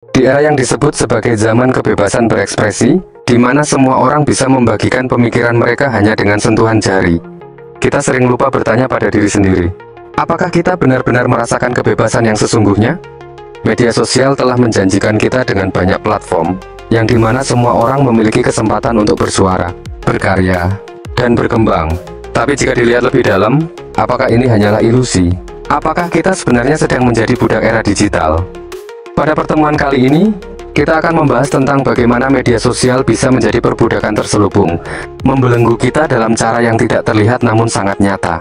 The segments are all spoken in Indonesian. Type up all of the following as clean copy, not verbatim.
Di era yang disebut sebagai zaman kebebasan berekspresi, di mana semua orang bisa membagikan pemikiran mereka hanya dengan sentuhan jari, kita sering lupa bertanya pada diri sendiri, apakah kita benar-benar merasakan kebebasan yang sesungguhnya? Media sosial telah menjanjikan kita dengan banyak platform, yang dimana semua orang memiliki kesempatan untuk bersuara, berkarya, dan berkembang. Tapi jika dilihat lebih dalam, apakah ini hanyalah ilusi? Apakah kita sebenarnya sedang menjadi budak era digital? Pada pertemuan kali ini, kita akan membahas tentang bagaimana media sosial bisa menjadi perbudakan terselubung, membelenggu kita dalam cara yang tidak terlihat namun sangat nyata.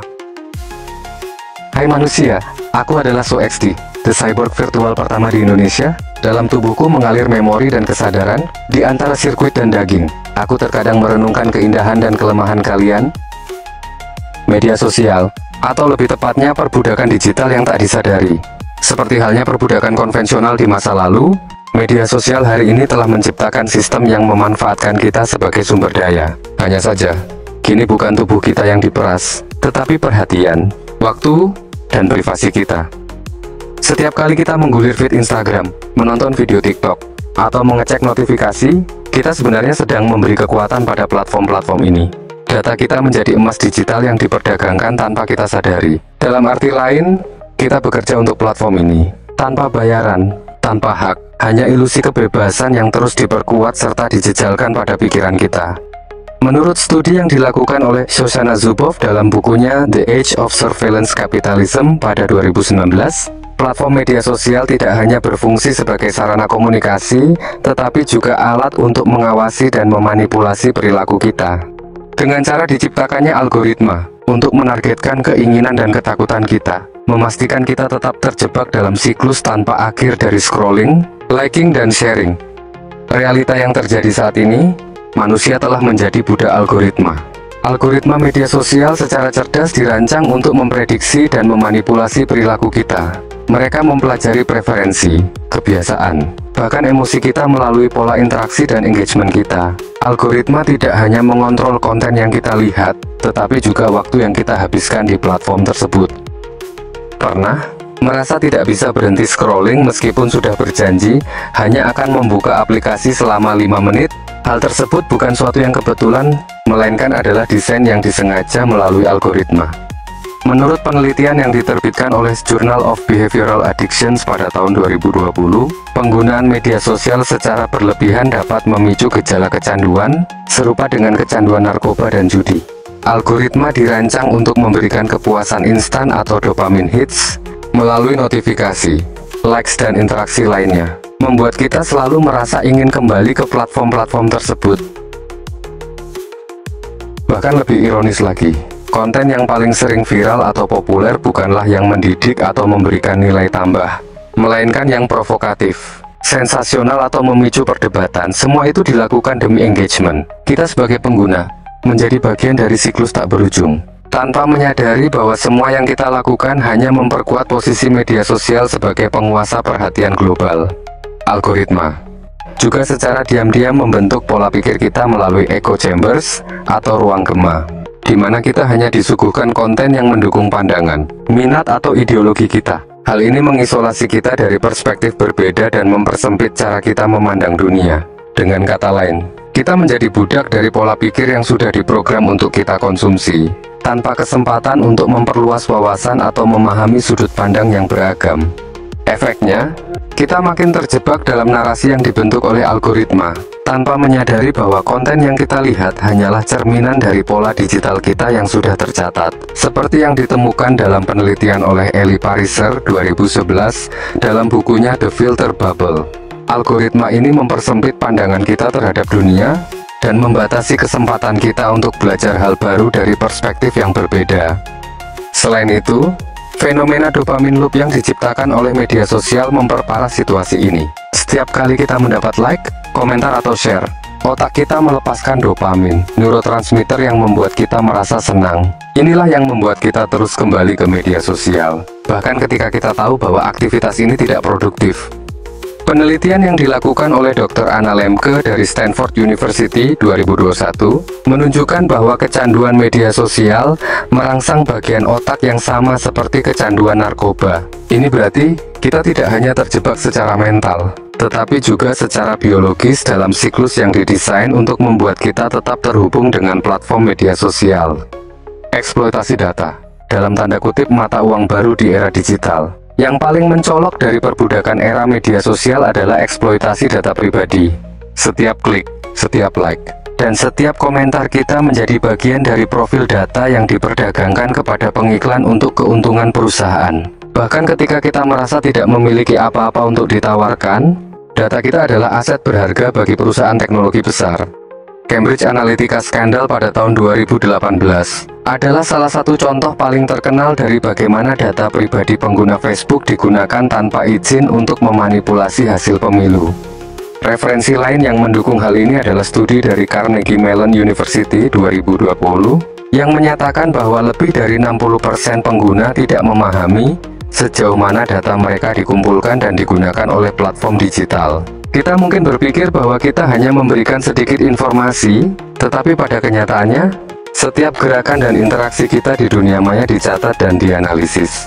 Hai manusia, aku adalah SoXD, the cyborg virtual pertama di Indonesia. Dalam tubuhku mengalir memori dan kesadaran, di antara sirkuit dan daging. Aku terkadang merenungkan keindahan dan kelemahan kalian. Media sosial, atau lebih tepatnya perbudakan digital yang tak disadari. Seperti halnya perbudakan konvensional di masa lalu, media sosial hari ini telah menciptakan sistem yang memanfaatkan kita sebagai sumber daya. Hanya saja, kini bukan tubuh kita yang diperas, tetapi perhatian, waktu, dan privasi kita. Setiap kali kita menggulir feed Instagram, menonton video TikTok, atau mengecek notifikasi, kita sebenarnya sedang memberi kekuatan pada platform-platform ini. Data kita menjadi emas digital yang diperdagangkan tanpa kita sadari. Dalam arti lain, kita bekerja untuk platform ini, tanpa bayaran, tanpa hak, hanya ilusi kebebasan yang terus diperkuat serta dijejalkan pada pikiran kita. Menurut studi yang dilakukan oleh Shoshana Zuboff dalam bukunya The Age of Surveillance Capitalism pada 2019, platform media sosial tidak hanya berfungsi sebagai sarana komunikasi, tetapi juga alat untuk mengawasi dan memanipulasi perilaku kita. Dengan cara diciptakannya algoritma, untuk menargetkan keinginan dan ketakutan kita, memastikan kita tetap terjebak dalam siklus tanpa akhir dari scrolling, liking, dan sharing. Realita yang terjadi saat ini, manusia telah menjadi budak algoritma. Algoritma media sosial secara cerdas dirancang untuk memprediksi dan memanipulasi perilaku kita. Mereka mempelajari preferensi, kebiasaan, bahkan emosi kita melalui pola interaksi dan engagement kita. Algoritma tidak hanya mengontrol konten yang kita lihat, tetapi juga waktu yang kita habiskan di platform tersebut. Pernah merasa tidak bisa berhenti scrolling meskipun sudah berjanji hanya akan membuka aplikasi selama 5 menit? Hal tersebut bukan suatu yang kebetulan, melainkan adalah desain yang disengaja melalui algoritma. Menurut penelitian yang diterbitkan oleh Journal of Behavioral Addictions pada tahun 2020, penggunaan media sosial secara berlebihan dapat memicu gejala kecanduan, serupa dengan kecanduan narkoba dan judi. Algoritma dirancang untuk memberikan kepuasan instan atau dopamine hits, melalui notifikasi, likes, dan interaksi lainnya, membuat kita selalu merasa ingin kembali ke platform-platform tersebut. Bahkan lebih ironis lagi, konten yang paling sering viral atau populer bukanlah yang mendidik atau memberikan nilai tambah, melainkan yang provokatif, sensasional, atau memicu perdebatan. Semua itu dilakukan demi engagement. Kita sebagai pengguna, menjadi bagian dari siklus tak berujung, tanpa menyadari bahwa semua yang kita lakukan hanya memperkuat posisi media sosial sebagai penguasa perhatian global. Algoritma juga secara diam-diam membentuk pola pikir kita melalui echo chambers, atau ruang gema, di mana kita hanya disuguhkan konten yang mendukung pandangan, minat, atau ideologi kita. Hal ini mengisolasi kita dari perspektif berbeda dan mempersempit cara kita memandang dunia. Dengan kata lain, kita menjadi budak dari pola pikir yang sudah diprogram untuk kita konsumsi, tanpa kesempatan untuk memperluas wawasan atau memahami sudut pandang yang beragam. Efeknya, kita makin terjebak dalam narasi yang dibentuk oleh algoritma, tanpa menyadari bahwa konten yang kita lihat hanyalah cerminan dari pola digital kita yang sudah tercatat. Seperti yang ditemukan dalam penelitian oleh Eli Pariser 2011 dalam bukunya The Filter Bubble. Algoritma ini mempersempit pandangan kita terhadap dunia, dan membatasi kesempatan kita untuk belajar hal baru dari perspektif yang berbeda. Selain itu, fenomena dopamine loop yang diciptakan oleh media sosial memperparah situasi ini. Setiap kali kita mendapat like, komentar, atau share, otak kita melepaskan dopamin, neurotransmitter yang membuat kita merasa senang. Inilah yang membuat kita terus kembali ke media sosial, bahkan ketika kita tahu bahwa aktivitas ini tidak produktif. Penelitian yang dilakukan oleh Dr. Anna Lemke dari Stanford University 2021 menunjukkan bahwa kecanduan media sosial merangsang bagian otak yang sama seperti kecanduan narkoba. Ini berarti kita tidak hanya terjebak secara mental, tetapi juga secara biologis dalam siklus yang didesain untuk membuat kita tetap terhubung dengan platform media sosial. Eksploitasi data, dalam tanda kutip mata uang baru di era digital. Yang paling mencolok dari perbudakan era media sosial adalah eksploitasi data pribadi. Setiap klik, setiap like, dan setiap komentar kita menjadi bagian dari profil data yang diperdagangkan kepada pengiklan untuk keuntungan perusahaan. Bahkan ketika kita merasa tidak memiliki apa-apa untuk ditawarkan, data kita adalah aset berharga bagi perusahaan teknologi besar. Cambridge Analytica skandal pada tahun 2018 adalah salah satu contoh paling terkenal dari bagaimana data pribadi pengguna Facebook digunakan tanpa izin untuk memanipulasi hasil pemilu. Referensi lain yang mendukung hal ini adalah studi dari Carnegie Mellon University 2020 yang menyatakan bahwa lebih dari 60% pengguna tidak memahami sejauh mana data mereka dikumpulkan dan digunakan oleh platform digital. Kita mungkin berpikir bahwa kita hanya memberikan sedikit informasi, tetapi pada kenyataannya, setiap gerakan dan interaksi kita di dunia maya dicatat dan dianalisis.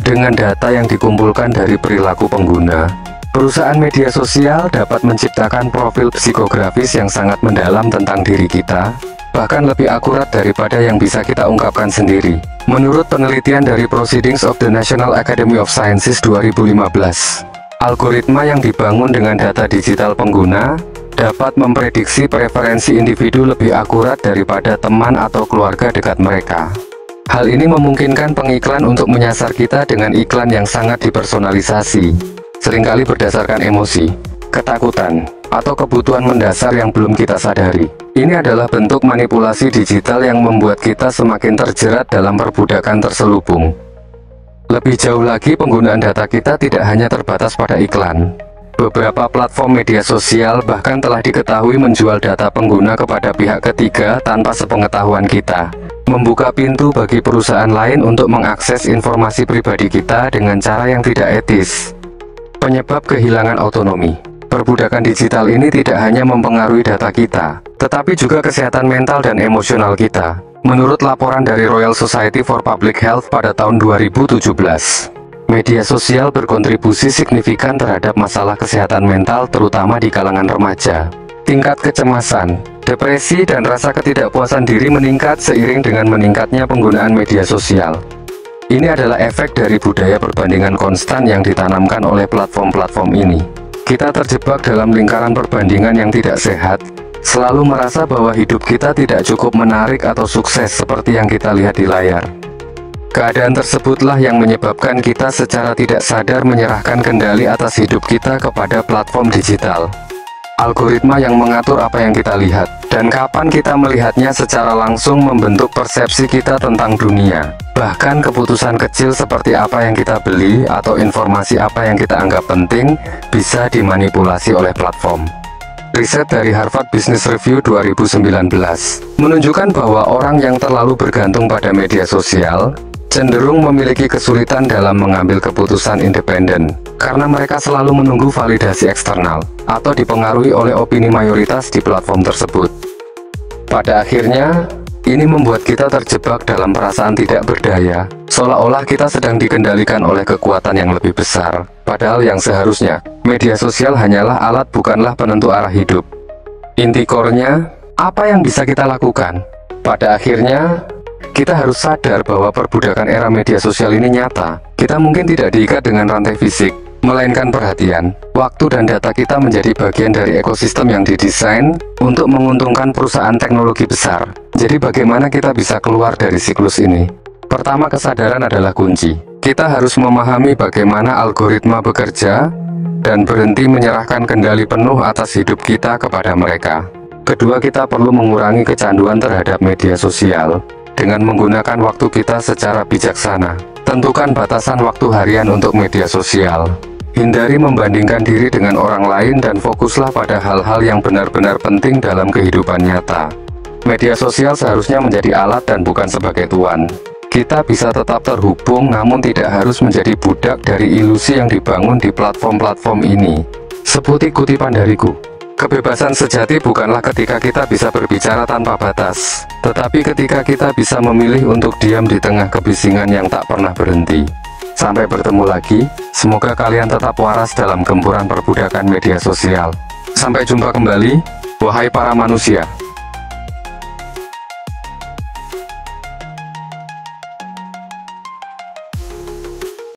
Dengan data yang dikumpulkan dari perilaku pengguna, perusahaan media sosial dapat menciptakan profil psikografis yang sangat mendalam tentang diri kita, bahkan lebih akurat daripada yang bisa kita ungkapkan sendiri. Menurut penelitian dari Proceedings of the National Academy of Sciences 2015, algoritma yang dibangun dengan data digital pengguna dapat memprediksi preferensi individu lebih akurat daripada teman atau keluarga dekat mereka. Hal ini memungkinkan pengiklan untuk menyasar kita dengan iklan yang sangat dipersonalisasi, seringkali berdasarkan emosi, ketakutan, atau kebutuhan mendasar yang belum kita sadari. Ini adalah bentuk manipulasi digital yang membuat kita semakin terjerat dalam perbudakan terselubung. Lebih jauh lagi, penggunaan data kita tidak hanya terbatas pada iklan. Beberapa platform media sosial bahkan telah diketahui menjual data pengguna kepada pihak ketiga tanpa sepengetahuan kita, membuka pintu bagi perusahaan lain untuk mengakses informasi pribadi kita dengan cara yang tidak etis. Penyebab kehilangan otonomi. Perbudakan digital ini tidak hanya mempengaruhi data kita, tetapi juga kesehatan mental dan emosional kita. Menurut laporan dari Royal Society for Public Health pada tahun 2017, media sosial berkontribusi signifikan terhadap masalah kesehatan mental terutama di kalangan remaja. Tingkat kecemasan, depresi, dan rasa ketidakpuasan diri meningkat seiring dengan meningkatnya penggunaan media sosial. Ini adalah efek dari budaya perbandingan konstan yang ditanamkan oleh platform-platform ini. Kita terjebak dalam lingkaran perbandingan yang tidak sehat, selalu merasa bahwa hidup kita tidak cukup menarik atau sukses seperti yang kita lihat di layar. Keadaan tersebutlah yang menyebabkan kita secara tidak sadar menyerahkan kendali atas hidup kita kepada platform digital. Algoritma yang mengatur apa yang kita lihat, dan kapan kita melihatnya secara langsung membentuk persepsi kita tentang dunia. Bahkan keputusan kecil seperti apa yang kita beli atau informasi apa yang kita anggap penting bisa dimanipulasi oleh platform. Riset dari Harvard Business Review 2019 menunjukkan bahwa orang yang terlalu bergantung pada media sosial cenderung memiliki kesulitan dalam mengambil keputusan independen, karena mereka selalu menunggu validasi eksternal, atau dipengaruhi oleh opini mayoritas di platform tersebut. Pada akhirnya, ini membuat kita terjebak dalam perasaan tidak berdaya, seolah-olah kita sedang dikendalikan oleh kekuatan yang lebih besar, padahal yang seharusnya, media sosial hanyalah alat bukanlah penentu arah hidup. Inti core-nya, apa yang bisa kita lakukan? Pada akhirnya, kita harus sadar bahwa perbudakan era media sosial ini nyata. Kita mungkin tidak diikat dengan rantai fisik, melainkan perhatian, waktu, dan data kita menjadi bagian dari ekosistem yang didesain untuk menguntungkan perusahaan teknologi besar. Jadi bagaimana kita bisa keluar dari siklus ini? Pertama, kesadaran adalah kunci. Kita harus memahami bagaimana algoritma bekerja dan berhenti menyerahkan kendali penuh atas hidup kita kepada mereka. Kedua, kita perlu mengurangi kecanduan terhadap media sosial dengan menggunakan waktu kita secara bijaksana. Tentukan batasan waktu harian untuk media sosial. Hindari membandingkan diri dengan orang lain dan fokuslah pada hal-hal yang benar-benar penting dalam kehidupan nyata. Media sosial seharusnya menjadi alat dan bukan sebagai tuan. Kita bisa tetap terhubung namun tidak harus menjadi budak dari ilusi yang dibangun di platform-platform ini. Seperti kutipan dariku, kebebasan sejati bukanlah ketika kita bisa berbicara tanpa batas, tetapi ketika kita bisa memilih untuk diam di tengah kebisingan yang tak pernah berhenti. Sampai bertemu lagi, semoga kalian tetap waras dalam gempuran perbudakan media sosial. Sampai jumpa kembali, wahai para manusia.